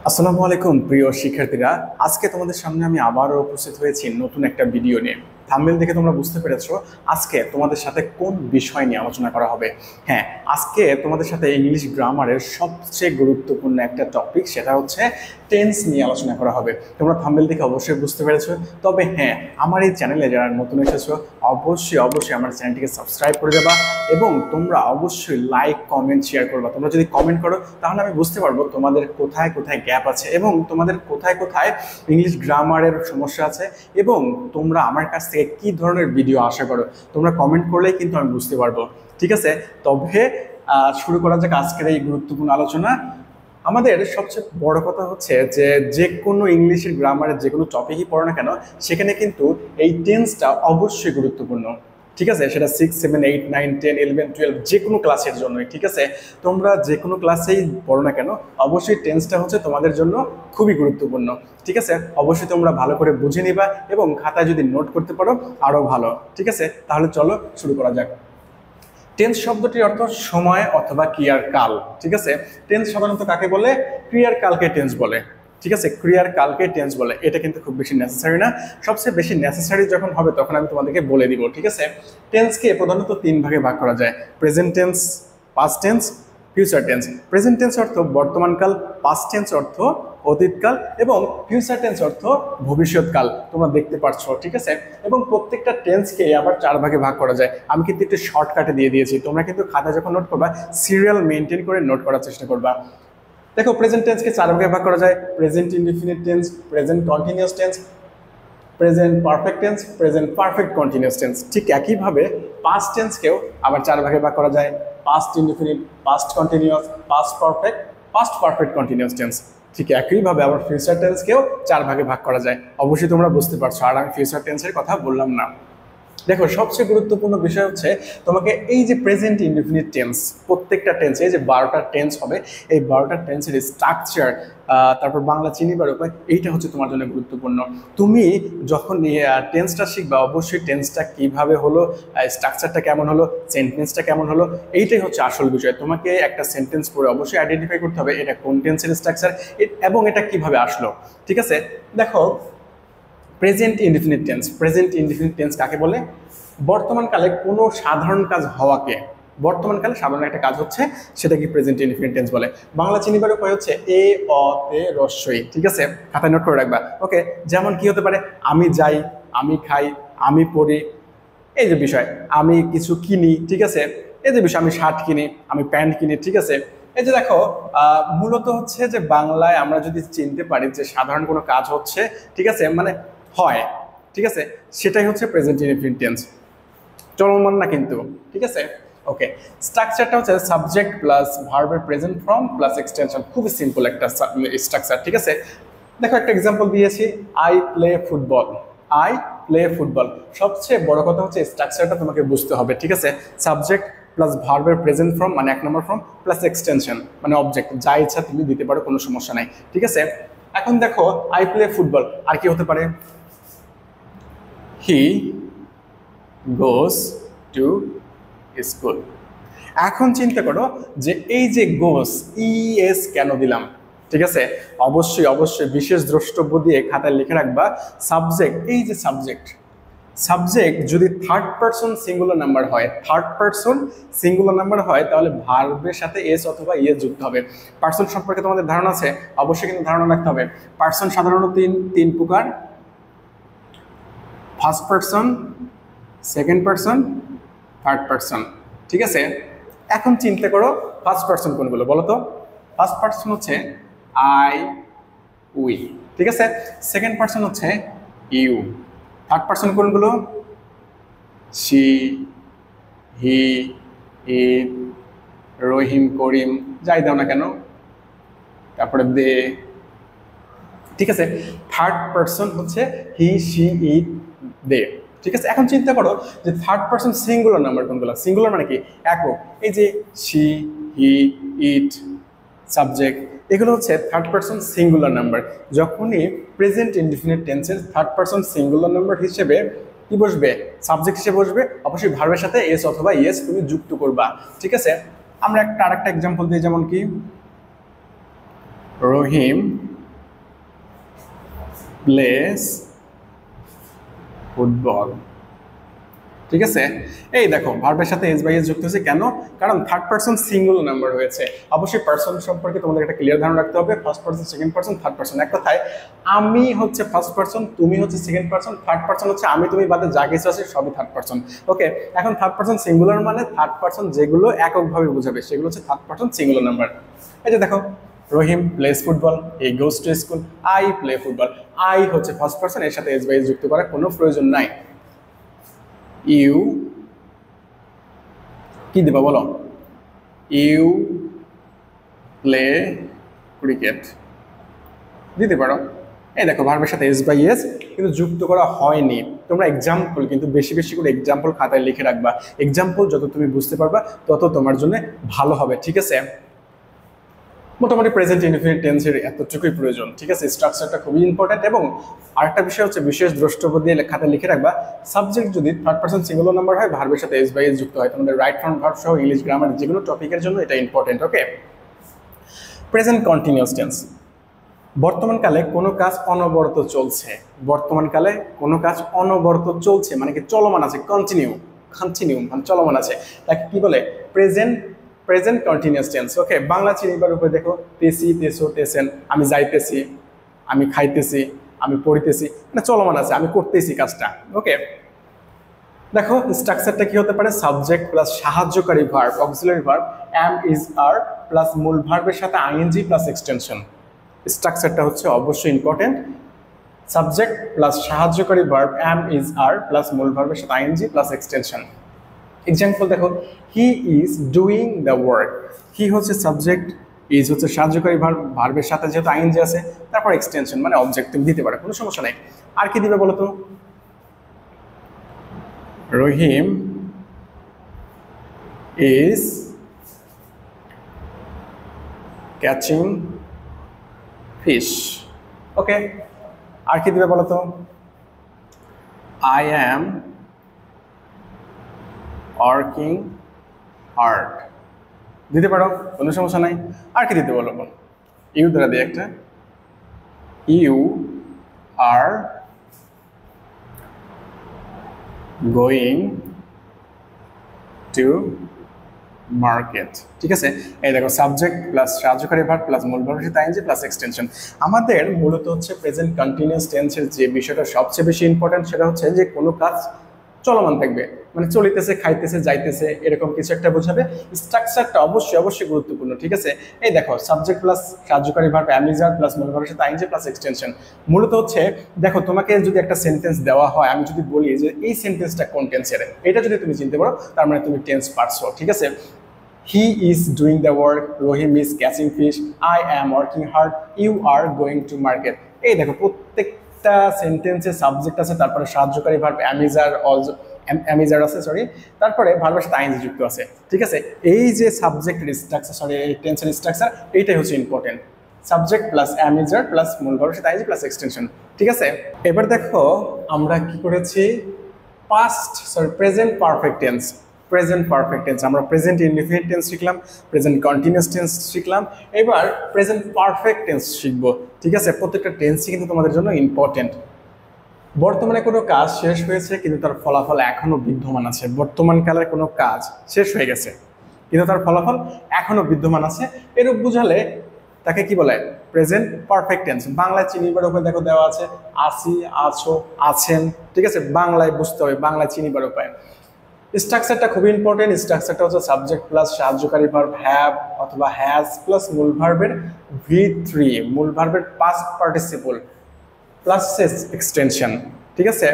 আসসালামু আলাইকুম প্রিয় শিক্ষার্থীরা, আজকে তোমাদের সামনে আমি আবারও উপস্থিত হয়েছি নতুন একটা ভিডিও নিয়ে। থাম্বনেল দেখে তোমরা বুঝতে পেরেছো আজকে তোমাদের সাথে কোন বিষয় নিয়ে আলোচনা করা হবে। হ্যাঁ, আজকে তোমাদের সাথে ইংলিশ গ্রামারের সবচেয়ে গুরুত্বপূর্ণ একটা টপিক, সেটা হচ্ছে টেন্স নিয়ে আলোচনা করা হবে। তোমরা থাম্বনেল দেখে অবশ্যই বুঝতে পেরেছো। তবে হ্যাঁ, আমার এই চ্যানেলে যারা নতুন এসেছো অবশ্যই আমার চ্যানেলটিকে সাবস্ক্রাইব করে দেবা এবং তোমরা অবশ্যই লাইক, কমেন্ট, শেয়ার করবা। তোমরা যদি কমেন্ট করো তাহলে আমি বুঝতে পারবো তোমাদের কোথায় কোথায় গ্যাপ আছে এবং তোমাদের কোথায় কোথায় ইংলিশ গ্রামারের সমস্যা আছে এবং তোমরা আমার কাছ থেকে কি ধরনের ভিডিও আশা করো। তোমরা কমেন্ট করলেই কিন্তু আমি বুঝতে পারবো। ঠিক আছে, তবে শুরু করা যাক আজকের এই গুরুত্বপূর্ণ আলোচনা। আমাদের সবচেয়ে বড় কথা হচ্ছে যে কোনো ইংলিশের গ্রামারের যে কোনো টপিকই পড়ো না কেন, সেখানে কিন্তু এই টেন্সটা অবশ্যই গুরুত্বপূর্ণ। ঠিক আছে, সেটা 6, 7, 8, 9, 10, 11, 12 যে কোনো ক্লাসের জন্যই। ঠিক আছে, তোমরা যে কোনো ক্লাসেই পড়ো না কেন অবশ্যই টেন্সটা হচ্ছে তোমাদের জন্য খুবই গুরুত্বপূর্ণ। ঠিক আছে, অবশ্যই তোমরা ভালো করে বুঝে নিবা এবং খাতায় যদি নোট করতে পারো আরও ভালো। ঠিক আছে, তাহলে চলো শুরু করা যাক। টেন্স শব্দটির অর্থ সময় অথবা ক্রিয়ার কাল। ঠিক আছে, টেন্স সাধারণত কাকে বলে? ক্রিয়ার কালকে টেন্স বলে। ঠিক আছে, ক্রিয়ার কালকে টেন্স বলে। এটা কিন্তু খুব বেশি নেসেসারি না, সবচেয়ে বেশি নেসেসারি যখন হবে তখন আমি তোমাদেরকে বলে দিব। ঠিক আছে, টেন্সকে প্রধানত 3 ভাগে ভাগ করা যায়: present tense, past tense, future tense. Present tense অর্থ বর্তমানকাল, পাস্ট টেন্স অর্থ অতীতকাল এবং ফিউচার টেন্স অর্থ ভবিষ্যৎকাল। তোমরা দেখতে পাচ্ছ। ঠিক আছে, এবং প্রত্যেকটা টেন্সকে আবার 4 ভাগে ভাগ করা যায়। আমি কিন্তু একটু শর্টকাটে দিয়ে দিয়েছি, তোমরা কিন্তু খাতা যখন নোট করবা সিরিয়াল মেনটেন করে নোট করার চেষ্টা করবা। দেখো, প্রেজেন্ট টেন্সকে 4 ভাগে ভাগ করা যায়: present indefinite tense, present continuous tense, present perfect tense, present perfect continuous tense. ঠিক একইভাবে পাস্ট টেন্সকেও আবার 4 ভাগে ভাগ করা যায়: past indefinite, past continuous, past perfect, past perfect continuous tense. ঠিক একইভাবে আবার ফিউচার টেন্সকেও 4 ভাগে ভাগ করা যায়। অবশ্যই তোমরা বুঝতে পারছো, আর আমি ফিউচার টেন্সের কথা বললাম না। দেখো, সবচেয়ে গুরুত্বপূর্ণ বিষয় হচ্ছে তোমাকে এই যে প্রেজেন্ট ইনডিফিনিট টেন্স, প্রত্যেকটা টেন্স, এই যে 12টা টেন্স হবে, এই 12টা টেন্সের স্ট্রাকচার, তারপর বাংলা চিনিবার উপায়, এইটা হচ্ছে তোমার জন্য গুরুত্বপূর্ণ। তুমি যখন টেন্সটা শিখবা অবশ্যই টেন্সটা কিভাবে হলো, স্ট্রাকচারটা কেমন হলো, সেন্টেন্সটা কেমন হলো, এইটাই হচ্ছে আসল বিষয়। তোমাকে একটা সেন্টেন্স পড়ে অবশ্যই আইডেন্টিফাই করতে হবে এটা কোন টেন্সের স্ট্রাকচার এবং এটা কিভাবে আসলো। ঠিক আছে, দেখো present indefinite tense. Present indefinite tense কাকে বলে? বর্তমানকালে কোনো সাধারণ কাজ হওয়াকে, বর্তমানকালে সাধারণ একটা কাজ হচ্ছে সেটা কি প্রেজেন্ট ইনডিফিনিট টেন্স বলে। বাংলা চিনিবার উপায় হচ্ছে এ, অ, তে, রস্বই। ঠিক আছে, খাতায় নোট করে রাখবা। ওকে, যেমন কি হতে পারে? আমি যাই, আমি খাই, আমি পড়ি, এই যে বিষয়, আমি কিছু কিনি। ঠিক আছে, এই যে বিষয়, আমি শার্ট কিনি, আমি প্যান্ট কিনি। ঠিক আছে, এই যে দেখো, মূলত হচ্ছে যে বাংলায় আমরা যদি চিনতে পারি যে সাধারণ কোনো কাজ হচ্ছে, ঠিক আছে, মানে হয়, ঠিক আছে, সেটাই হচ্ছে প্রেজেন্ট ইনডিফিনিট টেন্স। চলমান না কিন্তু। ঠিক আছে, ওকে। স্ট্রাকচারটা হচ্ছে সাবজেক্ট প্লাস ভার্বের প্রেজেন্ট ফর্ম প্লাস এক্সটেনশন। খুবই সিম্পল একটা স্ট্রাকচার। ঠিক আছে, দেখো একটা এক্সাম্পল দিয়েছি, I play football. I play football. সবচেয়ে বড় কথা হচ্ছে স্ট্রাকচারটা তোমাকে বুঝতে হবে। ঠিক আছে, সাবজেক্ট প্লাস ভার্বের প্রেজেন্ট ফর্ম মানে 1 নম্বর ফর্ম প্লাস এক্সটেনশন মানে অবজেক্ট, যা ইচ্ছা তুমি দিতে পারো, কোনো সমস্যা নাই। ঠিক আছে, এখন দেখো আই প্লে ফুটবল, আর কি হতে পারে? হি গোস টু স্কুল। এখন চিন্তা করো যে এই যে গোস, ইএস কেন দিলাম? ঠিক আছে, অবশ্যই বিশেষ দ্রষ্টব্য দিয়ে খাতায় লিখে রাখবা সাবজেক্ট। এই যে সাবজেক্ট, সাবজেক্ট যদি থার্ড পারসন সিঙ্গুলার নাম্বার হয়, থার্ড পারসন সিঙ্গুলার নাম্বার হয়, তাহলে ভার্বের সাথে এস অথবা ইএস যুক্ত হবে। পারসন সম্পর্কে তোমাদের ধারণা আছে? অবশ্যই কিন্তু ধারণা রাখতে হবে। পারসন সাধারণত তিন প্রকার: first person, second person, third person. ঠিক আছে, এখন চিন্তা করো ফার্স্ট পারসন কোনগুলো বলো তো? ফার্স্ট পারসন হচ্ছে আই, উই। ঠিক আছে, সেকেন্ড পারসন হচ্ছে ইউ। থার্ড পারসন কোনগুলো? সি, হি, ইট, রহিম, করিম, যাই দাও না কেন, তারপরে দে। ঠিক আছে, থার্ড পারসন হচ্ছে হি, সি, ইট, দে। ঠিক আছে, এখন চিন্তা করো যে থার্ড পারসন সিঙ্গুলার নাম্বার কোনগুলো? সিঙ্গুলার মানে কি? একক। এই যে সি, হি, ইট, সাবজেক্ট, এগুলো হচ্ছে থার্ড পারসন সিঙ্গুলার নাম্বার। যখনই প্রেজেন্ট ইনডিফিনিট টেন্সের থার্ড পারসন সিঙ্গুলার নাম্বার হিসেবে কি বসবে? সাবজেক্ট হিসেবে বসবে। অবশ্যই ভার্বের সাথে এস অথবা ইএস তুমি যুক্ত করবা। ঠিক আছে, আমরা আরেকটা এক্সাম্পল দিই, যেমন কি রহিম প্লেস ফুটবল। ঠিক আছে, এই দেখো ভার্বের সাথে এস বাই এস যুক্ত হয়েছে কেন? কারণ থার্ড পারসন সিঙ্গুলার নাম্বার হয়েছে। অবশ্যই পারসন সম্পর্কে তোমাদের একটা ক্লিয়ার ধারণা রাখতে হবে। First person, second person, third person. এক কথায় আমি হচ্ছে ফার্স্ট পারসন, তুমি হচ্ছে সেকেন্ড পারসন, থার্ড পারসন হচ্ছে আমি তুমি বাদে যা কিছু আছে সবই থার্ড পারসন। ওকে, এখন থার্ড পারসন সিঙ্গুলার মানে থার্ড পারসন যেগুলো এককভাবে বোঝাবে সেগুলো হচ্ছে থার্ড পারসন সিঙ্গুলার নাম্বার। এই যে দেখো, Rahim plays football, he goes to school, I play football. I হচ্ছে ফার্স্ট পারসন, এর সাথে এস বাই এস যুক্ত করার কোনো প্রয়োজন নাই। ইউ কি দিবা বলো? ইউ প্লে ক্রিকেট দিতে পারো। এই দেখো ভার্বের সাথে এস বাই এস কিন্তু যুক্ত করা হয়নি। তোমরা এক্সাম্পল কিন্তু বেশি বেশি করে এক্সাম্পল খাতায় লিখে রাখবা। এক্সাম্পল যত তুমি বুঝতে পারবা তত তোমার জন্য ভালো হবে। ঠিক আছে, মোটামুটি প্রেজেন্ট ইনডিফিনিট টেন্সের এতটুকুই প্রয়োজন। ঠিক আছে, স্ট্রাকচারটা খুবই ইম্পর্টেন্ট। এবং আরেকটা বিষয় হচ্ছে বিশেষ দ্রষ্টব্য দিয়ে খাতায় লিখে রাখবা, সাবজেক্ট যদি থার্ড পারসন সিঙ্গুলার নাম্বার হয়, ভার্বের সাথে এস বাই এস যুক্ত হয়, তোমাদের রাইট ফ্রম ভার্ব সহ ইংলিশ গ্রামার যেগুলো টপিকের জন্য এটা ইম্পর্টেন্ট। ওকে, প্রেজেন্ট কন্টিনিউয়াস টেন্স, বর্তমানকালে কোনো কাজ অনবরত চলছে। বর্তমানকালে কোনো কাজ অনবরত চলছে মানে কি চলমান আছে, কন্টিনিউ মানে চলমান আছে, তাকে কি বলে? Present continuous tense. Okay, Bangla চিনিবার উপরে দেখো, তেসি, তেসো, তেসেন, আমি যাইতেছি, আমি খাইতেছি, আমি পড়িতেছি, মানে চলমান আছে, আমি করতেছি কাজটা। ওকে, দেখো স্ট্রাকচারটা কি হতে পারে? সাবজেক্ট প্লাস সাহায্যকারী verb, auxiliary verb, am is are plus মূল ভার্বের সাথে আইএনজি প্লাস এক্সটেনশন। স্ট্রাকচারটা হচ্ছে অবশ্যই ইম্পর্টেন্ট। সাবজেক্ট প্লাস সাহায্যকারী verb, am is are plus মূল ভার্বের সাথে আইএনজি প্লাস এক্সটেনশন। এক্সাম্পল দেখো, he is doing the work. He হচ্ছে সাবজেক্ট, ইজ হচ্ছে সাহায্যকারী ভার্ব, ভার্বের সাথে যেহেতু আইএনজি আছে তারপর এক্সটেনশন মানে অবজেক্ট তুমি দিতে পারো, কোনো সমস্যা নেই। আর কি দিবে বলো তো? রহিম ইজ ক্যাচিং ফিশ। ওকে, আর কি দিবে বলো তো? আই অ্যাম ওয়ার্কিং হার্ড দিতে পারো, কোনো সমস্যা নাই। আর কি দিতে বলো? ইউ দ্বারা দিয়ে একটা, you are going to market. ঠিক আছে, এই দেখো সাবজেক্ট প্লাস সাহায্যকারী ভার্ব প্লাস মূল ভার্বের সাথে আইএনজি প্লাস এক্সটেনশন। আমাদের মূলত হচ্ছে প্রেজেন্ট কন্টিনিউয়াস টেন্সের যে বিষয়টা সবচেয়ে বেশি ইম্পর্টেন্ট সেটা হচ্ছে যে কোনো কাজ চলমান থাকবে, মানে চলিতেছে, খাইতেছে, যাইতেছে, এরকম কিছু একটা বোঝাবে। স্ট্রাকচারটা অবশ্যই গুরুত্বপূর্ণ। ঠিক আছে, এই দেখো সাবজেক্ট প্লাস কার্যকারী ভার্ব অ্যামিজার প্লাস মূল ভার্বের সাথে আইএনজি প্লাস এক্সটেনশন। মূলত হচ্ছে দেখো তোমাকে যদি একটা সেন্টেন্স দেওয়া হয়, আমি যদি বলি যে এই সেন্টেন্সটা কোন টেন্সের, এটা যদি তুমি চিনতে পারো তার মানে তুমি টেন্স পারছো। ঠিক আছে, he is doing the work, Rahim is catching fish, I am working hard, you are going to market. এই দেখো প্রত্যেকটা সেন্টেন্সে সাবজেক্ট আছে, তারপরে সাহায্যকারী ভার্ব অ্যামিজার আছে, সরি, তারপরে ভার্বের সাথে আইএনজি যুক্ত আছে। ঠিক আছে, এই যে সাবজেক্টের স্ট্রাকচার, সরি এই টেন্সের স্ট্রাকচার, এইটাই হচ্ছে important. Subject plus am is are plus মূল ভার্বের সাথে আইএনজি প্লাস এক্সটেনশন। ঠিক আছে, এবার দেখো আমরা কি করেছি, প্রেজেন্ট পারফেক্ট টেন্স। আমরা প্রেজেন্ট ইনডিফিনিট টেন্স শিখলাম, প্রেজেন্ট কন্টিনিউয়াস টেন্স শিখলাম, এবার প্রেজেন্ট পারফেক্ট টেন্স শিখবো। ঠিক আছে, প্রত্যেকটা টেন্সই কিন্তু তোমাদের জন্য ইম্পর্টেন্ট। বর্তমানে কোনো কাজ শেষ হয়েছে কিন্তু তার ফলাফল এখনো বিদ্যমান আছে। বর্তমানকালের কোনো কাজ শেষ হয়ে গেছে কিন্তু তার ফলাফল এখনো বিদ্যমান আছে, এরূপ বুঝালে তাকে কি বলে? Present perfect tense. বাংলায় চিনিবার উপরে দেখো দেওয়া আছে আছি, আছো, আছেন। ঠিক আছে, বাংলায় বুঝতে হবে, বাংলায় চিনিবার উপায়। স্ট্রাকচারটা খুবই ইম্পর্টেন্ট। স্ট্রাকচারটা হচ্ছে সাবজেক্ট প্লাস সাহায্যকারী ভার্ব হ্যাভ অথবা হ্যাজ প্লাস মূল ভার্বের V3, মূল ভার্বের পাস্ট পার্টিসিপল প্লাস এক্সটেনশন। ঠিক আছে,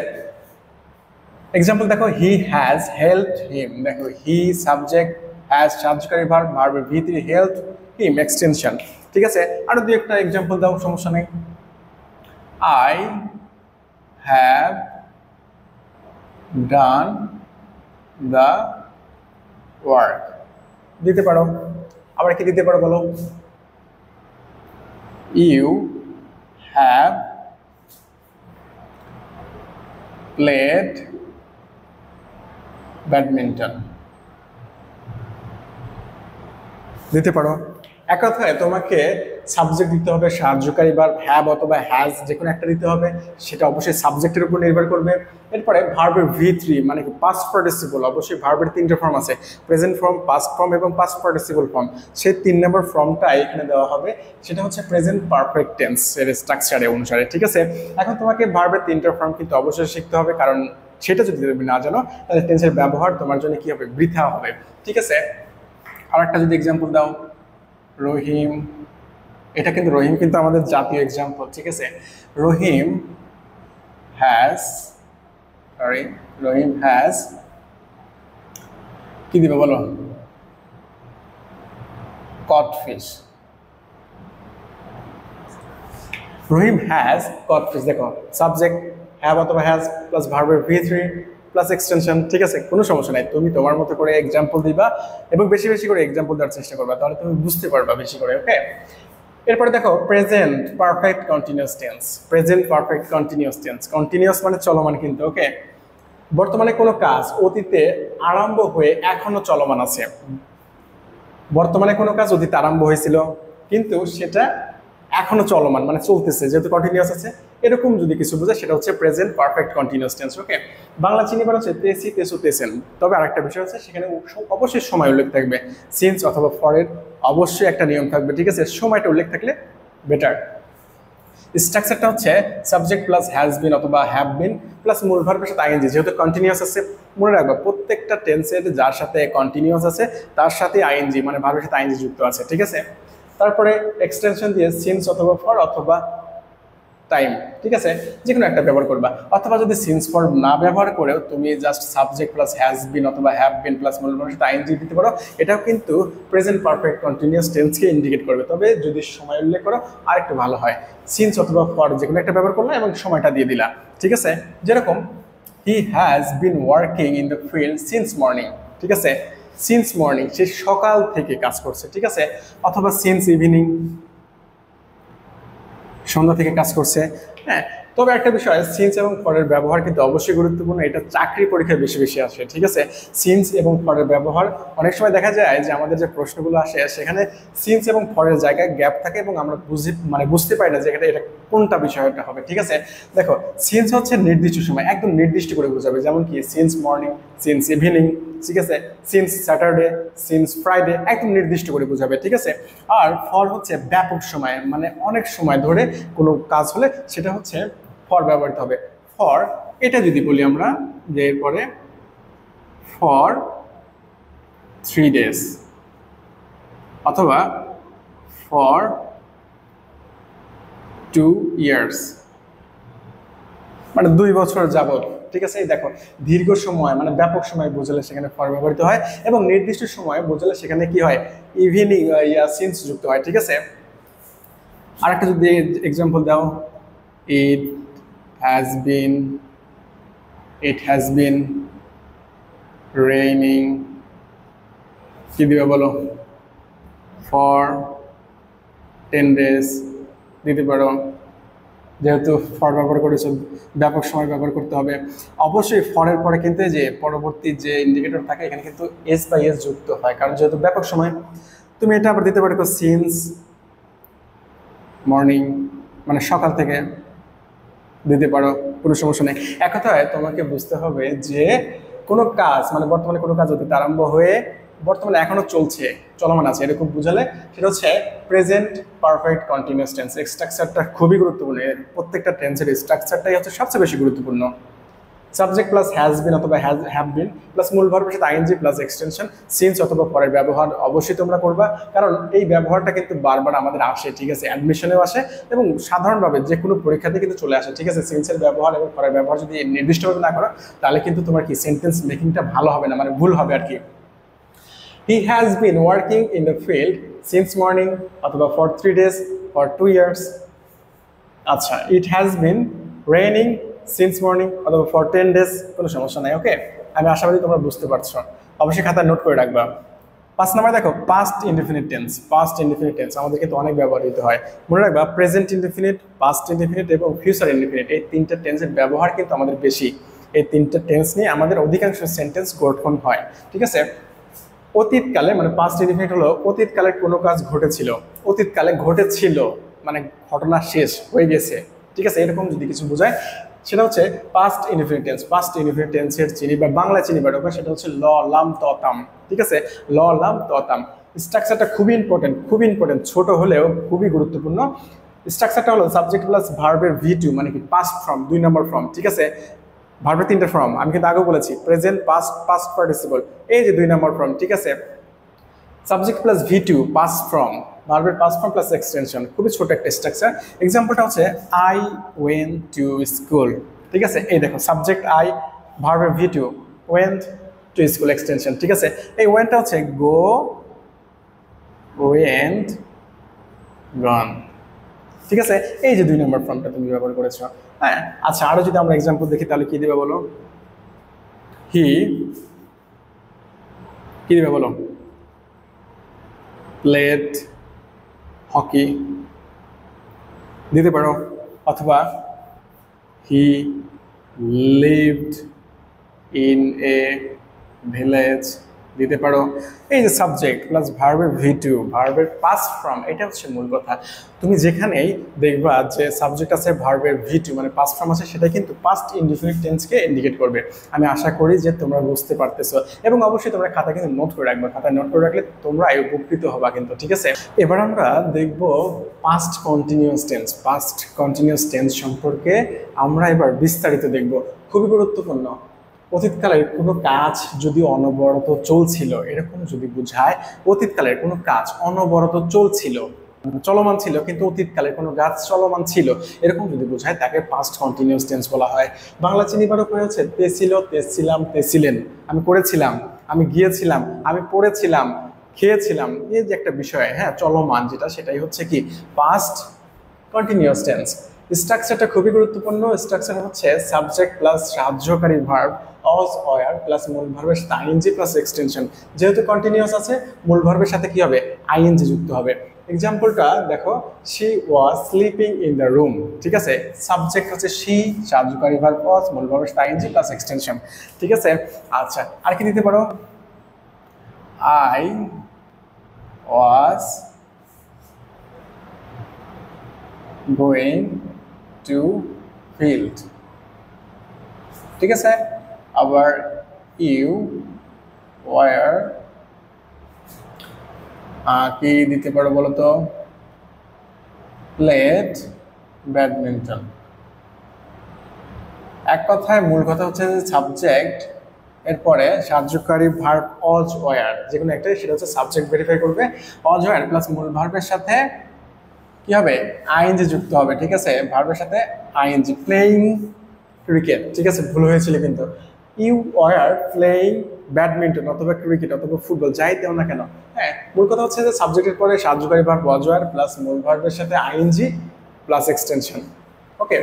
এক্সাম্পল দেখো, হি হ্যাজ হেল্পড হিম। দেখো হি সাবজেক্ট, হ্যাজ সাহায্যকারী ভার্ব, ভার্বের V3 হেল্প হিম এক্সটেনশন। ঠিক আছে, আরো দুই একটা এক্সাম্পল দাও, সমস্যা নেই। I have done the work দিতে পারো। আবার কি দিতে পারো বলো? ইউ হ্যাভ প্লেড ব্যাডমিন্টন দিতে পারো। এক কথায় তোমাকে সাবজেক্ট দিতে হবে, সাহায্যকারী ভার্ব হ্যাভ অথবা হ্যাজ যে কোনো একটা দিতে হবে, সেটা অবশ্যই সাবজেক্টের উপর নির্ভর করবে। এরপরে ভার্বের V3 মানে কি পাস্ট পার্টিসিপল, অবশ্যই ভার্বের 3টে ফর্ম আছে, প্রেজেন্ট ফর্ম, পাস্ট ফর্ম এবং পাস্ট পার্টিসিপল ফর্ম। সেই 3 নম্বর ফর্মটা এখানে দেওয়া হবে, সেটা হচ্ছে প্রেজেন্ট পারফেক্ট টেন্স এর স্ট্রাকচারে অনুসারে। ঠিক আছে, এখন তোমাকে ভার্বের 3টা ফর্ম কিন্তু অবশ্যই শিখতে হবে, কারণ সেটা যদি তুমি না জানো তাহলে টেন্সের ব্যবহার তোমার জন্য কি হবে, বৃথা হবে। ঠিক আছে, আর একটা যদি এক্সাম্পল দাও, রহিম, এটা কিন্তু রহিম কিন্তু আমাদের জাতীয় এক্সাম্পল। ঠিক আছে, রহিম হ্যাজ কি দিবে বলো, caught fish। Rahim has caught fish, দেখো সাবজেক্ট হ্যাভ অথবা হ্যাজ প্লাস ভার্বের V3 প্লাস এক্সটেনশন। ঠিক আছে, কোনো সমস্যা নাই, তুমি তোমার মতো করে এক্সাম্পল দিবা এবং বেশি বেশি করে এক্সাম্পল দেওয়ার চেষ্টা করবা, তাহলে তুমি বুঝতে পারবা বেশি করে। ওকে, এরপরে দেখো present perfect continuous tense. Present perfect continuous tense, continuous মানে চলমান কিন্তু। ওকে, বর্তমানে কোনো কাজ অতীতে আরম্ভ হয়ে এখনো চলমান আছে। বর্তমানে কোনো কাজ অতীতে আরম্ভ হয়েছিল কিন্তু সেটা এখনো চলমান মানে চলতেছে, যেহেতু কন্টিনিউয়াস আছে, এরকম যদি কিছু বোঝায় সেটা হচ্ছে present perfect continuous tense. Okay, Bangla চিনিবার হচ্ছে তেসি, তেসু, তেসেন। তবে আরেকটা বিষয় হচ্ছে সেখানে অবশ্যই সময় উল্লেখ থাকবে, সিন্স অথবা ফরের অবশ্যই একটা নিয়ম থাকবে। ঠিক আছে, সময়টা উল্লেখ থাকলে বেটার। স্ট্রাকচারটা হচ্ছে সাবজেক্ট প্লাস হ্যাজ বিন অথবা হ্যাভ বিন প্লাস মূল ভার্বের সাথে আইএনজি। যেহেতু কন্টিনিউয়াস আছে, মনে রাখবা প্রত্যেকটা টেন্সের যার সাথে কন্টিনিউয়াস আছে তার সাথে আইএনজি মানে ভার্বের সাথে আইএনজি যুক্ত আছে। ঠিক আছে, তারপরে এক্সটেনশন দিয়ে সিন্স অথবা ফর অথবা টাইম। ঠিক আছে, যে কোনো একটা ব্যবহার করবা, অথবা যদি সিন্স ফর না ব্যবহার করেও তুমি just subject plus has been অথবা হ্যাভ বিন প্লাস মূল ভার্বের সাথে আইএনজি দিতে পারো, এটাও কিন্তু প্রেজেন্ট পারফেক্ট কন্টিনিউয়াস টেন্সকে ইন্ডিকেট করবে। তবে যদি সময় উল্লেখ করো আর একটু ভালো হয়, সিন্স অথবা ফর যে কোনো একটা ব্যবহার করলে এবং সময়টা দিয়ে দিলা। ঠিক আছে, যেরকম he has been working in the field since morning. ঠিক আছে, সিন্স মর্নিং সে সকাল থেকে কাজ করছে। ঠিক আছে, অথবা সিন্স ইভিনিং সন্ধ্যা থেকে কাজ করছে। হ্যাঁ, তবে একটা বিষয়, সিন্স এবং ফরের ব্যবহার কিন্তু অবশ্যই গুরুত্বপূর্ণ, এটা চাকরি পরীক্ষায় বেশি বেশি আসে। ঠিক আছে, সিন্স এবং ফরের ব্যবহার অনেক সময় দেখা যায় যে আমাদের যে প্রশ্নগুলো আসে সেখানে সিন্স এবং ফরের জায়গায় গ্যাপ থাকে এবং আমরা বুঝতে পারি না যে এটা কোনটা বিষয়টা হবে। ঠিক আছে, দেখো সিন্স হচ্ছে নির্দিষ্ট সময়, একদম নির্দিষ্ট করে বোঝাবে, যেমন কি সিন্স মর্নিং, সিন্স ইভিনিং। ঠিক আছে, সিন্স স্যাটারডে, সিন্স ফ্রাইডে, একদম নির্দিষ্ট করে বোঝাবে। ঠিক আছে, আর ফর হচ্ছে ব্যাপক সময়, মানে অনেক সময় ধরে কোনো কাজ হলে সেটা হচ্ছে ফর ব্যবহৃত হবে। ফর এটা যদি বলি আমরা যে এরপরে ফর 3 days অথবা ফর 2 years মানে 2 বছর যাবত। ঠিক আছে, এই দেখো দীর্ঘ সময় মানে ব্যাপক সময় বোঝালে সেখানে ফর ব্যবহৃত হয় এবং নির্দিষ্ট সময় বোঝালে সেখানে কি হয়, ইভিনিং সিন্স যুক্ত হয়। ঠিক আছে, আরেকটা যদি এক্সাম্পল দাও, it has been raining, কি দিবে বলো, for 10 days দিতে পারো, যেহেতু ফর ব্যবহার করেছো ব্যাপক সময় ব্যবহার করতে হবে। অবশ্যই ফরের পরে কিন্তু যে পরবর্তী যে ইন্ডিকেটর থাকে এখানে কিন্তু এস বাই এস যুক্ত হয়, কারণ যেহেতু ব্যাপক সময়। তুমি এটা আবার দিতে পারো সিন্স মর্নিং মানে সকাল থেকে দিতে পারো, কোনো সমস্যা নেই। এক কথায় তোমাকে বুঝতে হবে যে কোনো কাজ মানে বর্তমানে কোনো কাজ অতীতে আরম্ভ হয়ে বর্তমানে এখনো চলছে, চলমান আছে, এরকম বুঝালে সেটা হচ্ছে প্রেজেন্ট পারফেক্ট কন্টিনিউয়াস টেন্স। স্ট্রাকচারটা খুবই গুরুত্বপূর্ণ, প্রত্যেকটা টেন্সের স্ট্রাকচারটাই হচ্ছে সবচেয়ে বেশি গুরুত্বপূর্ণ। সাবজেক্ট প্লাস হ্যাজ বিন অথবা হ্যাভ বিন প্লাস মূল ভার্বের সাথে আইএনজি প্লাস এক্সটেনশন, সিন্স অথবা পরের ব্যবহার অবশ্যই তোমরা করবা, কারণ এই ব্যবহারটা কিন্তু বারবার আমাদের আসে। ঠিক আছে, অ্যাডমিশনেও আসে এবং সাধারণভাবে যে কোনো পরীক্ষাতে কিন্তু চলে আসে। ঠিক আছে, সিন্সের ব্যবহার এবং পরের ব্যবহার যদি নির্দিষ্টভাবে না করো তাহলে কিন্তু তোমার কি সেন্টেন্স মেকিংটা ভালো হবে না, মানে ভুল হবে আর কি। He has been working in the field since morning অথবা for 3 days or 2 years। আচ্ছা, it has been raining since morning অথবা for 10 days, কোনো সমস্যা নাই। ওকে, আমি আশাবাদী তোমরা বুঝতে পারছো, অবশ্যই খাতায় নোট করে রাখবা। 5 নম্বরে দেখো past indefinite tense. Past indefinite tense আমাদের কিন্তু অনেক ব্যবহৃত হয়, মনে রাখবা প্রেজেন্ট ইনডেফিনিট, পাস্ট ইনডেফিনিট এবং ফিউচার ইনডেফিনিট, এই 3টা টেন্সের ব্যবহার কিন্তু আমাদের বেশি। এই 3টা টেন্স নিয়ে আমাদের অধিকাংশ সেন্টেন্স গঠন হয়। ঠিক আছে, অতীতকালে মানে পাস্ট ইনডিফিনিট হলো অতীতকালে কোনো কাজ ঘটেছিল, অতীতকালে ঘটেছিল মানে ঘটনা শেষ হয়ে গেছে, ঠিক আছে, এরকম যদি কিছু বোঝায় সেটা হচ্ছে past indefinite tense. Past indefinite টেন্সের চিনি বা বাংলা চিনি বাড়বে সেটা হচ্ছে ল লাম ততাম, ঠিক আছে, ল লাম ততাম। স্ট্রাকচারটা খুবই ইম্পর্টেন্ট, খুবই ইম্পর্টেন্ট, ছোট হলেও খুবই গুরুত্বপূর্ণ। স্ট্রাকচারটা হলো সাবজেক্ট প্লাস ভার্বের ভি2 মানে কি পাস্ট ফর্ম, 2 নম্বর ফর্ম, ঠিক আছে। ভার্বের 3টা ফর্ম আমি কিন্তু আগেও বলেছি, প্রেজেন্ট, পাস্ট, পাস্ট পার্টিসিপল, এই যে 2 নম্বর ফর্ম, ঠিক আছে। সাবজেক্ট প্লাস ভি2 পাস্ট ফর্ম, ভার্বের পাস্ট ফর্ম প্লাস এক্সটেনশন, খুবই ছোট একটা স্ট্রাকচার। এক্সাম্পলটা হচ্ছে আই ওয়েন্ট টু স্কুল, ঠিক আছে। এই দেখো সাবজেক্ট আই, ভার্বের ভি2, ওয়েন্ট টু স্কুল এক্সটেনশন, ঠিক আছে। এই ওয়েন্টটা হচ্ছে গো, ওয়েন্ট, গন, ঠিক আছে। এই যে 2 নম্বর ফর্মটা তুমি ব্যবহার করেছো। হ্যাঁ, আচ্ছা আরো যদি আমরা এক্সাম্পল দেখি তাহলে কি দিবে বলো? হি, কি দিবে বলো? প্লেড হকি দিতে পারো, অথবা he lived in a village দিতে পারো। এই যে সাবজেক্ট প্লাস ভার্বের ভি2, ভার্বের পাস্ট ফর্ম, এটা হচ্ছে মূল কথা। তুমি যেখানেই দেখবা যে সাবজেক্ট আছে ভার্বের ভি2 মানে পাস্ট ফর্ম আছে, সেটা কিন্তু পাস্ট ইনডিফিনিট টেন্সকে ইন্ডিকেট করবে। আমি আশা করি যে তোমরা বুঝতে পারতেছো, এবং অবশ্যই তোমরা খাতা কিন্তু নোট করে রাখবে, খাতায় নোট করে রাখলে তোমরা উপকৃত হবা কিন্তু, ঠিক আছে। এবার আমরা দেখব past continuous tense. Past continuous tense সম্পর্কে আমরা এবার বিস্তারিত দেখব, খুবই গুরুত্বপূর্ণ। অতীতকালের কোনো কাজ যদি অনবরত চলছিল এরকম যদি বোঝায়, অতীতকালের কোনো কাজ অনবরত চলছিল, চলমান ছিল, কিন্তু অতীতকালে কোনো কাজ চলমান ছিল এরকম যদি বোঝায় তাকে পাস্ট কন্টিনিউয়াস টেন্স বলা হয়। বাংলা চিনিবার উপায় হচ্ছে তে ছিল, তেছিলাম, তেছিলেন, আমি করেছিলাম, আমি গিয়েছিলাম, আমি পড়েছিলাম, খেয়েছিলাম, এই যে একটা বিষয়, হ্যাঁ চলমান যেটা, সেটাই হচ্ছে কি পাস্ট কন্টিনিউয়াস টেন্স। স্ট্রাকচারটা খুবই গুরুত্বপূর্ণ। স্ট্রাকচার হচ্ছে সাবজেক্ট প্লাস সাহায্যকারী ভার্ব অজ ওয়ার প্লাস মূল ভার্বের সাথে আইএনজি প্লাস এক্সটেনশন। যেহেতু কন্টিনিউয়াস আছে মূল ভার্বের সাথে কি হবে? আইএনজি যুক্ত হবে। এক্সাম্পলটা দেখো, she was sleeping in the room, ঠিক আছে। সাবজেক্ট হচ্ছে শি, সাহায্যকারী ভার্ব ওয়াজ, মূল ভার্বের সাথে আইএনজি প্লাস এক্সটেনশন, ঠিক আছে। আচ্ছা আর কি দিতে পারো? I was going to field, ঠিক আছে। আবার you were, কি দিতে পারো বলো তো? played badminton। এক কথায় মূল কথা হচ্ছে যে সাবজেক্ট এরপরে সাহায্যকারী ভার্ব অজ ওয়ার, যে কোনো একটা, সেটা হচ্ছে সাবজেক্ট ভেরিফাই করবে, অজ ওয়ার প্লাস মূল ভার্বের সাথে কি হবে? আইএনজি যুক্ত হবে, ঠিক আছে, ভার্বের সাথে আইএনজি। প্লেইং ক্রিকেট, ঠিক আছে, ভুল হয়েছিল কিন্তু। ইউ ওয়ার প্লেইং ব্যাডমিন্টন অথবা ক্রিকেট অথবা ফুটবল, যাই দেও না কেন, হ্যাঁ মূল কথা হচ্ছে যে সাবজেক্টের পরে সাহায্যকারী ভার্ব ওয়াজ ওয়ার প্লাস মূল ভার্বের সাথে আইএনজি প্লাস এক্সটেনশন, ওকে।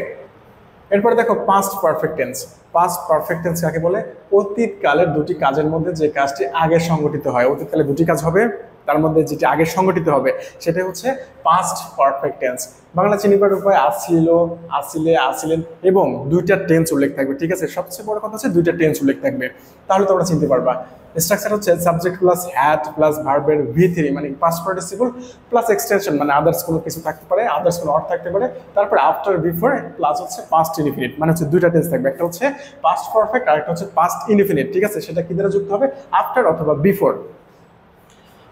এরপরে দেখো past perfect tense. Past perfect tense কাকে বলে? অতীতকালের দুটি কাজের মধ্যে যে কাজটি আগে সংগঠিত হয়, অতীতকালে দুটি কাজ হবে, তার মধ্যে যেটি আগে সংগঠিত হবে সেটা হচ্ছে পাস্ট পারফেক্ট টেন্স। বাংলা চিনিবার উপায় আসিল, আসিলে, আসিলেন, এবং 2টা টেন্স উল্লেখ থাকবে, ঠিক আছে। সবচেয়ে বড় কথা হচ্ছে 2টা টেন্স উল্লেখ থাকবে, তাহলে তোমরা চিনতে পারবা। স্ট্রাকচার হচ্ছে সাবজেক্ট প্লাস হ্যাড প্লাস ভার্বের ভি3 মানে পাস্ট পার্টিসিপল প্লাস এক্সটেনশন মানে আদার্স কোনো কিছু থাকতে পারে, আদার্স কোনো অর্থ থাকতে পারে, তারপর আফটার, বিফোর প্লাস হচ্ছে পাস্ট ইনডিফিনিট, মানে হচ্ছে 2টা টেন্স থাকবে, একটা হচ্ছে পাস্ট পারফেক্ট আর একটা হচ্ছে পাস্ট ইনডিফিনিট, ঠিক আছে। সেটা কি দ্বারা যুক্ত হবে? আফটার অথবা বিফোর।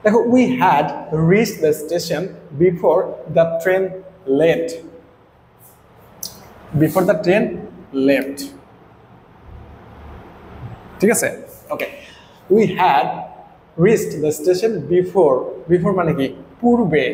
দেখো, we had reached the station before the train left, before the train left, ঠিক আছে, okay. We had reached the station before, before মানে কি? পূর্বে,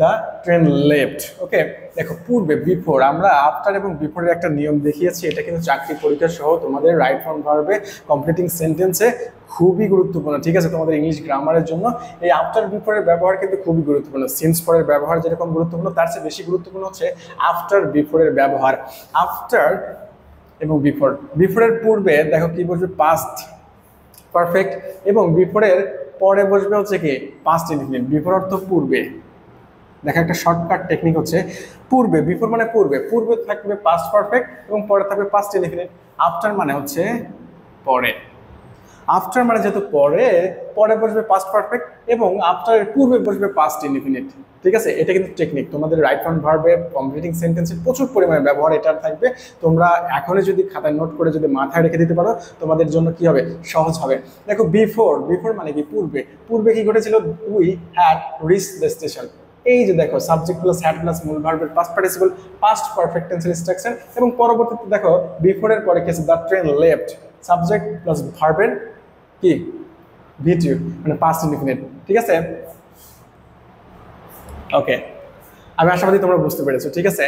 দ্য ট্রেন লেফট, ওকে। দেখো পূর্বে, বিফোর, আমরা আফটার এবং বিফোরের একটা নিয়ম দেখিয়েছি, এটা কিন্তু চাকরি পরীক্ষা সহ তোমাদের রাইট ফর্ম ভার্বে কমপ্লিটিং সেন্টেন্সে খুবই গুরুত্বপূর্ণ, ঠিক আছে, তোমাদের ইংলিশ গ্রামারের জন্য এই আফটার বিফোরের ব্যবহার কিন্তু খুবই গুরুত্বপূর্ণ। সিন্স পরের ব্যবহার যেরকম গুরুত্বপূর্ণ, তার চেয়ে বেশি গুরুত্বপূর্ণ হচ্ছে আফটার বিফোরের ব্যবহার। আফটার এবং বিফোর, বিফোরের পূর্বে দেখো কি বসবে? পাস্ট পারফেক্ট, এবং বিফোরের পরে বসবে হচ্ছে কি? Past indefinite. বিফোর অর্থ পূর্বে। দেখা একটা শর্টকাট টেকনিক হচ্ছে পূর্বে, বিফোর মানে পূর্বে, পূর্বে থাকবে পাস্ট পারফেক্ট এবং পরে থাকবে পাস্ট ইনডিফিনিট। আফটার মানে হচ্ছে পরে। আফটার মানে যেহেতু পরে, পরে বসবে পাস্ট পারফেক্ট এবং আফটার এর পূর্বে বসবে পাস্ট ইনডিফিনিট। ঠিক আছে, এটা কিন্তু টেকনিক, তোমাদের রাইট ফ্রম ভার্বে কমপ্লিটিং সেন্টেন্সের প্রচুর পরিমাণে ব্যবহার এটার থাকবে। তোমরা এখনই যদি খাতায় নোট করে যদি মাথায় রেখে দিতে পারো তোমাদের জন্য কি হবে, সহজ হবে। দেখো বিফোর, বিফোর মানে কি পূর্বে, পূর্বে কি ঘটেছিল, we had reached the station. এই যে দেখো সাবজেক্ট প্লাস হ্যাড প্লাস মূল ভার্বের পাস্ট পার্টিসিপল পাস্ট পারফেক্ট টেন্সের স্ট্রাকচার, এবং পরবর্তীতে দেখো বিফোর এর পরে কি আছে, the train left, subject plus ভার্বের কি ভিটিউ মানে পাস্ট ইনডিফিনিট। ঠিক আছে, ওকে, আমি আশাবাদী তোমরা বুঝতে পেরেছো। ঠিক আছে,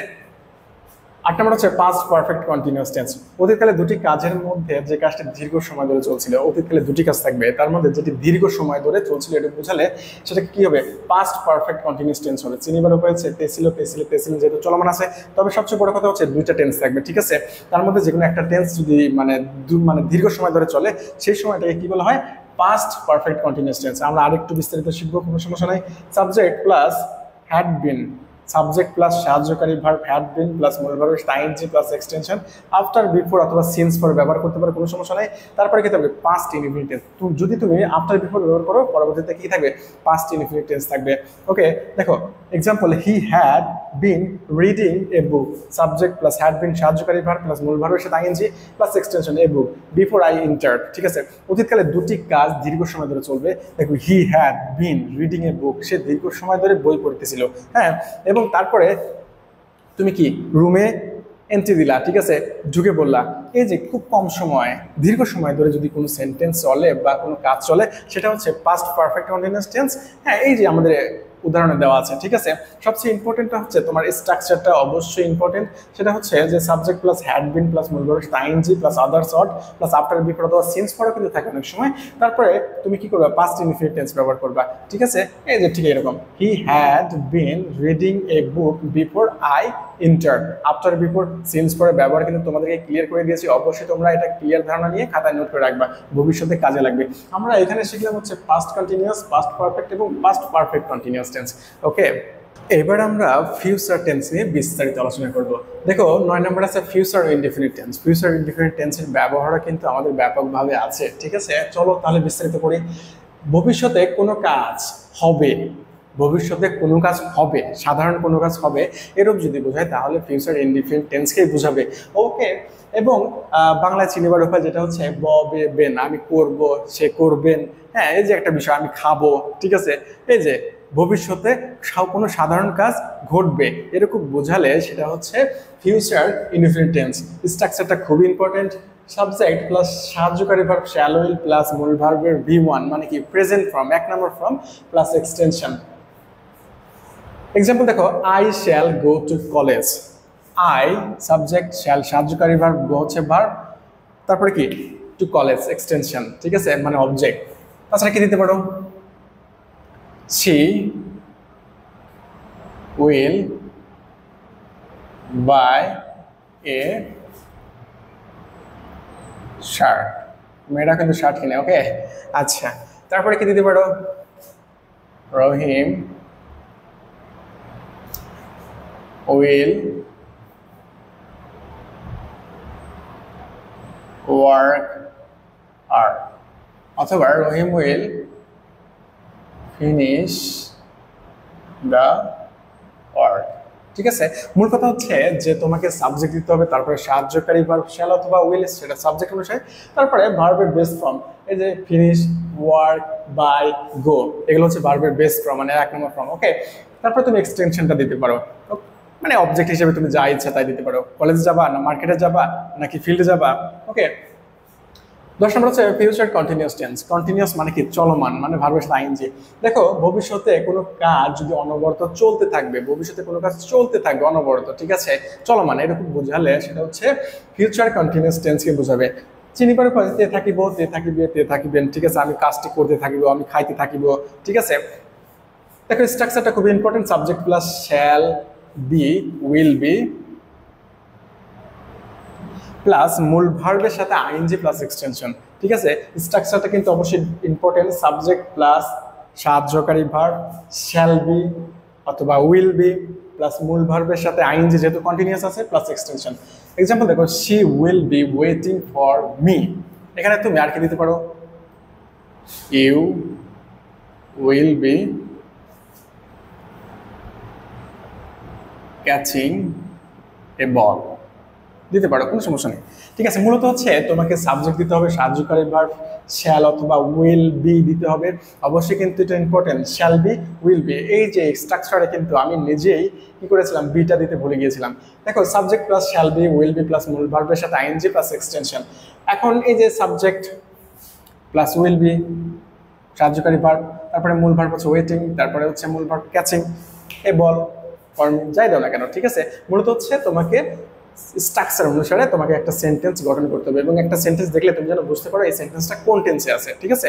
8 নম্বর হচ্ছে পাস্ট পারফেক্ট কন্টিনিউয়াস টেন্স। অতীতকালে দুটি কাজের মধ্যে যে কাজটি দীর্ঘ সময় ধরে চলছিল, অতীতকালে দুটি কাজ থাকবে, তার মধ্যে যেটি দীর্ঘ সময় ধরে চলছিল এটা বোঝালে সেটা কি হবে, পাস্ট পারফেক্ট কন্টিনিউয়াস টেন্স হবে। চিনিবার উপায় হচ্ছে তেছিল, তেছিল, তেছিল যেহেতু চলমান আছে, তবে সবচেয়ে বড় কথা হচ্ছে দুইটা টেন্স থাকবে। ঠিক আছে, তার মধ্যে যে কোনো একটা টেন্স যদি মানে দীর্ঘ সময় ধরে চলে, সেই সময়টাকে কি বলা হয়, পাস্ট পারফেক্ট কন্টিনিউয়াস টেন্স। আমরা আরেকটু বিস্তারিত শিখবো, কোনো সমস্যা নাই। Subject plus had been, subject plus সাহায্যকারী ভার্ব হ্যাড বিন প্লাস মূল verb ING plus extension, after before অথবা সিন্স পরে ব্যবহার করতে পারো, কোনো সমস্যা নাই। তারপরে কি থাকবে, পাস্ট ইনডিফিনিট টেন্স। যদি তুমি আফটার বিফোর ব্যবহার করো, পরবর্তীতে কি থাকবে, পাস্ট ইনডিফিনিট টেন্স থাকবে। ওকে, দেখো example, he had been reading a book, subject plus had been সাহায্যকারী ভার্ব প্লাস মূল ভার্বের সাথে ING plus extension a book before I entered. ঠিক আছে, অতীতকালে দুটি কাজ দীর্ঘ সময় ধরে চলবে। দেখো হি হ্যাড বিন রিডিং এ বুক, সে দীর্ঘ সময় ধরে বই পড়তেছিল। হ্যাঁ, এবং তারপরে তুমি কি রুমে এন্ট্রি দিলা, ঠিক আছে, ঢুকে বললা। এই যে খুব কম সময়, দীর্ঘ সময় ধরে যদি কোনো সেন্টেন্স চলে বা কোনো কাজ চলে, সেটা হচ্ছে পাস্ট পারফেক্ট কন্টিনিউয়াস টেন্স। হ্যাঁ, এই যে আমাদের উদাহরণে দেওয়া আছে। ঠিক আছে, সবচেয়ে ইম্পর্টেন্টটা হচ্ছে তোমার স্ট্রাকচারটা অবশ্যই ইম্পর্টেন্ট। সেটা হচ্ছে যে subject plus had been plus মূল verb ING plus others odd plus after before অথবা সিন্স পরে কিন্তু থাকে অনেক সময়। তারপরে তুমি কি করবে, পাস্ট ইনডিফিনিট টেন্স ব্যবহার করবা। ঠিক আছে, এই যে ঠিক এরকম, হি had been reading a book before I entered, after before since পরে ব্যবহার কিন্তু তোমাদেরকে ক্লিয়ার করে দিয়েছি। অবশ্যই তোমরা এটা ক্লিয়ার ধারণা নিয়ে খাতায় নোট করে রাখবা, ভবিষ্যতে কাজে লাগবে। আমরা এখানে শিখলাম হচ্ছে পাস্ট কন্টিনিউয়াস, পাস্ট পারফেক্ট এবং পাস্ট পারফেক্ট কন্টিনিউয়াস টেন্স। ওকে, এবার আমরা ফিউচার টেন্স নিয়ে বিস্তারিত আলোচনা করব। দেখো 9 নম্বর আছে future indefinite tense. Future indefinite টেন্সের ব্যবহার কিন্তু আমাদের ব্যাপকভাবে আছে। ঠিক আছে, চলো তাহলে বিস্তারিত করি। ভবিষ্যতে কোনো কাজ হবে, ভবিষ্যতে কোনো কাজ হবে, সাধারণ কোনো কাজ হবে, এরূপ যদি বোঝায় তাহলে ফিউচার ইনডিফিনিট টেন্সকেই বোঝাবে। ওকে, এবং বাংলায় চিনিবার উপায় যেটা হচ্ছে ববে বেন, আমি করব, সে করবেন। হ্যাঁ, এই যে একটা বিষয়, আমি খাবো। ঠিক আছে, এই যে ভবিষ্যতে কোনো সাধারণ কাজ ঘটবে এরকম বোঝালে সেটা হচ্ছে ফিউচার ইনডিফিনিট টেন্স। স্ট্রাকচারটা খুবই ইম্পর্টেন্ট। সাবজেক্ট প্লাস সাহায্যকারী ভার্ব শ্যাল উইল প্লাস মূল ভার্বের V1 মানে কি প্রেজেন্ট ফর্ম, 1 নম্বর ফর্ম প্লাস এক্সটেনশন। এক্সাম্পল দেখো, I shall go to college. I subject, shall সাহায্যকারী ভার্ব, গো হচ্ছে ভার্ব, তারপরে কি টু কলেজ এক্সটেনশন। ঠিক আছে, মানে অবজেক্ট। তাছাড়া কি দিতে পারো, she will buy a shirt, মেয়েরা কিন্তু শার্ট কিনে। ওকে, আচ্ছা, তারপরে কি দিতে পারো, রহিম will work hard, অথবা রহিম will finish the work। ঠিক আছে, মূল কথা হচ্ছে যে তোমাকে সাবজেক্ট দিতে হবে, তারপরে সাহায্যকারী ভার্ব শ্যাল অথবা উইল, সেটা সাবজেক্ট অনুসারে, তারপরে ভার্বের বেস ফর্ম, এই যে ফিনিশ, ওয়ার্ক, বাই, গো, এগুলো হচ্ছে ভার্বের বেস ফর্ম মানে 1 নম্বর ফর্ম। ওকে, তারপরে তুমি এক্সটেনশনটা দিতে পারো, মানে অবজেক্ট হিসেবে তুমি যা ইচ্ছা তাই দিতে পারো। কলেজে যাবা না মার্কেটে যাবা নাকি ফিল্ডে যাবা। ওকে, 10 নম্বর হচ্ছে ফিউচার কন্টিনিউয়াস টেন্স। কন্টিনিউয়াস মানে কি চলমান, মানে ভার্বের সাথে আইএনজি। দেখো ভবিষ্যতে কোনো কাজ যদি অনবরত চলতে থাকবে, ভবিষ্যতে কোনো কাজ চলতে থাকবে অনবরত, ঠিক আছে, চলমান, এরকম বোঝালে সেটা হচ্ছে ফিউচার কন্টিনিউয়াস টেন্সকে বোঝাবে। চিনিবার পরে তে থাকিব, তে থাকিবে, তে থাকিবেন। ঠিক আছে, আমি কাজটি করতে থাকিব, আমি খাইতে থাকিব। ঠিক আছে, দেখো স্ট্রাকচারটা খুবই important. Subject plus shall be, will be plus মূল ভার্বের সাথে আইএনজি প্লাস এক্সটেনশন। ঠিক আছে, স্ট্রাকচারটা কিন্তু অবশ্যই ইম্পর্টেন্ট। সাবজেক্ট প্লাস সাহায্যকারী ভার্ব শ্যাল বি অথবা উইল বি প্লাস মূল ভার্বের সাথে আইএনজি যেহেতু কন্টিনিউয়াস আছে প্লাস এক্সটেনশন। এক্সাম্পল দেখো, she will be waiting for me. এখানে তুমি আর কি দিতে পারো, ইউ উইল বি ক্যাচিং এ বল দিতে পারো, কোনো সমস্যা নেই। ঠিক আছে, মূলত হচ্ছে তোমাকে সাবজেক্ট দিতে হবে, সাহায্যকারী ভার্ব শ্যাল অথবা উইল বি দিতে হবে। অবশ্যই কিন্তু এটা important, shall be will be. এই যে স্ট্রাকচারে কিন্তু আমি নিজেই কি করেছিলাম, বিটা দিতে ভুলে গিয়েছিলাম। দেখো, subject plus shall be will be plus মূল ভার্বের সাথে আইএনজি প্লাস এক্সটেনশন। এখন এই যে সাবজেক্ট প্লাস উইল বি সাহায্যকারী ভার্ব, তারপরে মূল ভার্ব হচ্ছে ওয়েটিং, তারপরে হচ্ছে মূল ভার্ব ক্যাচিং এ বল, ফর্ম যাই দাও না কেন। ঠিক আছে, মূলত হচ্ছে তোমাকে স্ট্রাকচার অনুসারে তোমাকে একটা সেন্টেন্স গঠন করতে হবে, এবং একটা সেন্টেন্স দেখলে তুমি যেন বুঝতে পারো এই সেন্টেন্সটা কোন টেন্সে আছে। ঠিক আছে,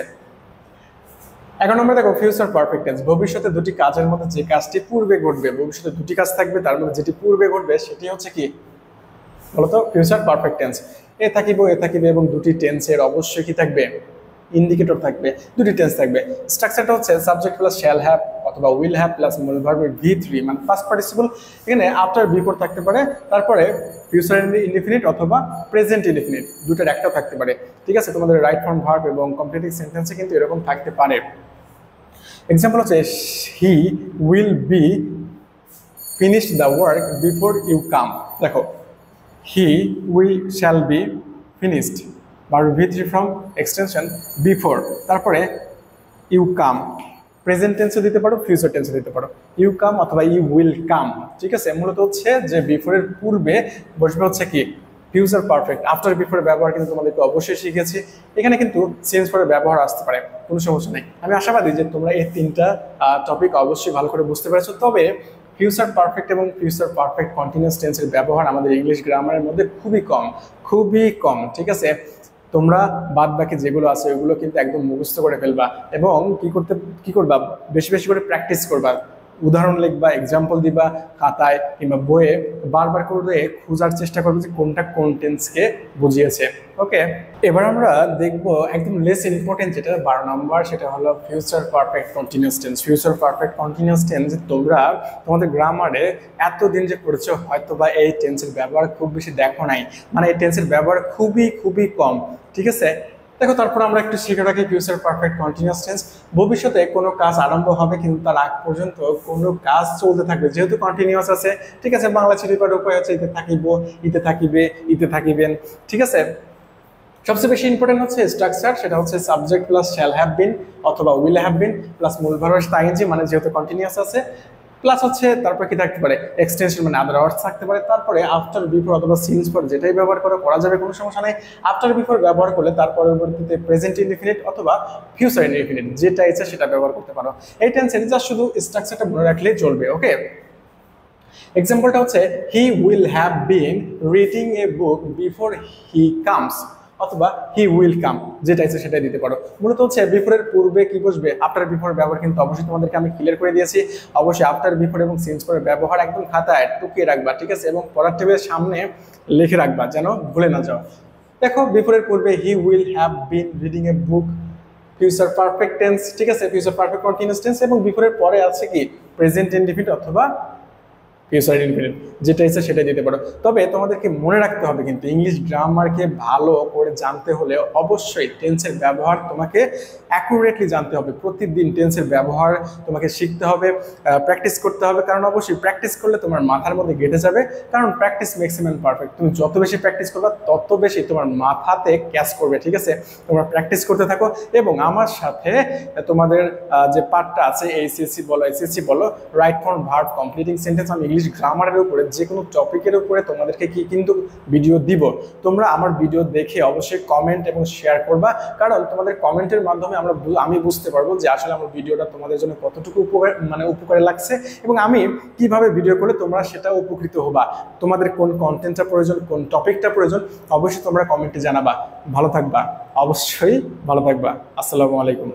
এখন আমরা দেখো ফিউচার পারফেক্ট টেন্স, ভবিষ্যতে দুটি কাজের মধ্যে যে কাজটি পূর্বে ঘটবে, ভবিষ্যতে দুটি কাজ থাকবে, তার মধ্যে যেটি পূর্বে ঘটবে সেটি হচ্ছে কি বলতো, ফিউচার পারফেক্ট টেন্স। এ থাকিবে এবং দুটি টেন্সের অবশ্যই কি থাকবে, ইন্ডিকেটর থাকবে, দুটি টেন্স থাকবে। স্ট্রাকচারটা হচ্ছে সাবজেক্ট প্লাস শ্যাল হ্যাভ অথবা উইল হ্যাভ প্লাস মূল ভার্বের V3 মানে পাস্ট পার্টিসিপল, এখানে আফটার বিফোর থাকতে পারে, তারপরে ফিউচার ইনডিফিনিট অথবা প্রেজেন্ট ইনডিফিনিট, দুটোর একটাও থাকতে পারে। ঠিক আছে, তোমাদের রাইট ফর্ম ভার্ব এবং কমপ্লিটিং সেন্টেন্সে কিন্তু এরকম থাকতে পারে। এক্সাম্পল হচ্ছে he will be finished the work before you come. দেখো, he will shall be finished verb V3 from extension before, তারপরে ইউ কাম, প্রেজেন্ট টেন্সে দিতে পারো, ফিউচার টেন্সে দিতে পারো, ইউ কাম অথবা ইউ উইল কাম। ঠিক আছে, মূলত হচ্ছে যে বিফোরের পূর্বে বসবে হচ্ছে কি ফিউচার পারফেক্ট। আফটার বিফোরের ব্যবহার কিন্তু তোমাদেরকে অবশ্যই শিখেছি, এখানে কিন্তু চেঞ্জ করে ব্যবহার আসতে পারে, কোনো সমস্যা নেই। আমি আশাবাদী যে তোমরা এই তিনটা টপিক অবশ্যই ভালো করে বুঝতে পেরেছো। তবে ফিউচার পারফেক্ট এবং ফিউচার পারফেক্ট কন্টিনিউয়াস টেন্সের ব্যবহার আমাদের ইংলিশ গ্রামারের মধ্যে খুবই কম, খুবই কম। ঠিক আছে, তোমরা বাদ বাকি যেগুলো আছে ওইগুলো কিন্তু একদম মুখস্থ করে ফেলবা, এবং কি করবা, বেশি বেশি করে প্র্যাকটিস করবা, উদাহরণ লিখবা, এক্সাম্পল দিবা খাতায় কিংবা বইয়ে, বারবার করে খোঁজার চেষ্টা করবে যে কোনটা কোন টেন্সকে বুঝিয়েছে। ওকে, এবার আমরা দেখবো একদম লেস ইম্পর্টেন্ট যেটা 12 নম্বর, সেটা হলো future perfect continuous tense. Future perfect continuous tense তোমরা তোমাদের গ্রামারে এতদিন যে পড়েছো হয়তো বা এই টেন্সের ব্যবহার খুব বেশি দেখো নাই, মানে এই টেন্সের ব্যবহার খুবই খুবই কম। ঠিক আছে, দেখো, তারপর আমরা একটু শিখে রাখি ফিউচার পারফেক্ট কন্টিনিউয়াস টেন্স। ভবিষ্যতে কোনো কাজ আরম্ভ হবে কিন্তু তার আগ পর্যন্ত কোনো কাজ চলতে থাকবে, যেহেতু কন্টিনিউয়াস আছে। ঠিক আছে, বাংলা চিঠিপাঠ উপায় হচ্ছে ইতে থাকিব, ইতে থাকিবে, ইতে থাকিবেন। ঠিক আছে, সবচেয়ে বেশি ইম্পর্টেন্ট হচ্ছে স্ট্রাকচার, সেটা হচ্ছে subject plus shall have been অথবা উইল হ্যাভ বিন প্লাস মূল ভার্বের সাথে আইএনজি মানে যেহেতু কন্টিনিউয়াস আছে, প্লাস হচ্ছে তারপর কি থাকতে পারে, এক্সটেনশন মানে আদার ওয়ার্ডস থাকতে পারে, তারপরে আফটার বিফোর অথবা সিন্স ফর যেটাই ব্যবহার করা যাবে, কোনো সমস্যা নেই। আফটার বিফোর ব্যবহার করলে তার পরবর্তীতে প্রেজেন্ট ইনডিফিনিট অথবা ফিউচার ইনডিফিনিট যেটা ইচ্ছা সেটা ব্যবহার করতে পারো। এই টেন্সের জাস্ট শুধু স্ট্রাকচারটা মনে রাখলেই চলবে। ওকে, এক্সাম্পলটা হচ্ছে he will have been reading a book before he comes অথবা হি উইল কাম, যেটা ইচ্ছে সেটাই দিতে পারো। মূলত হচ্ছে বিফোরের পূর্বে কি বসবে, আফটার বিফোর ব্যবহার কিন্তু অবশ্যই তোমাদেরকে আমি ক্লিয়ার করে দিয়েছি। অবশ্যই আফটার বিফোর এবং সিন্স ফরের ব্যবহার একদম খাতায় টুকিয়ে রাখবা। ঠিক আছে, এবং পড়ার টেবিলের সামনে লিখে রাখবা যেন ভুলে না যাও। দেখো, বিফোরের পূর্বে he will have been reading a book, future perfect tense. ঠিক আছে, ফিউচার পারফেক্ট কন্টিনিউয়াস টেন্স, এবং বিফোরের পরে আছে কি প্রেজেন্ট ইনডিফিনিট অথবা ফিউচার ইনডিফিনিট, যেটা ইচ্ছে সেটাই দিতে পারো। তবে তোমাদেরকে মনে রাখতে হবে কিন্তু ইংলিশ গ্রামারকে ভালো করে জানতে হলে অবশ্যই টেন্সের ব্যবহার তোমাকে অ্যাকুরেটলি জানতে হবে। প্রতিদিন টেন্সের ব্যবহার তোমাকে শিখতে হবে, প্র্যাকটিস করতে হবে, কারণ অবশ্যই প্র্যাকটিস করলে তোমার মাথার মধ্যে গেঁথে যাবে, কারণ practice makes a man perfect. তুমি যত বেশি প্র্যাকটিস করবে তত বেশি তোমার মাথাতে ক্যাচ করবে। ঠিক আছে, তোমরা প্র্যাকটিস করতে থাকো, এবং আমার সাথে তোমাদের যে পার্টটা আছে এসএসসি বলো right form verb completing sentence, আমি ইংলিশ গ্রামারের উপরে যে কোনো টপিকের উপরে তোমাদেরকে কিন্তু ভিডিও দিব। তোমরা আমার ভিডিও দেখে অবশ্যই কমেন্ট এবং শেয়ার করবা, কারণ তোমাদের কমেন্টের মাধ্যমে আমি বুঝতে পারবো যে আসলে আমার ভিডিওটা তোমাদের জন্য কতটুকু উপকারে লাগছে, এবং আমি কিভাবে ভিডিও করলে তোমরা সেটা উপকৃত হবা। তোমাদের কোন কন্টেন্টটা প্রয়োজন, কোন টপিকটা প্রয়োজন, অবশ্যই তোমরা কমেন্টে জানাবা। ভালো থাকবা, অবশ্যই ভালো থাকবা। আসসালামু আলাইকুম।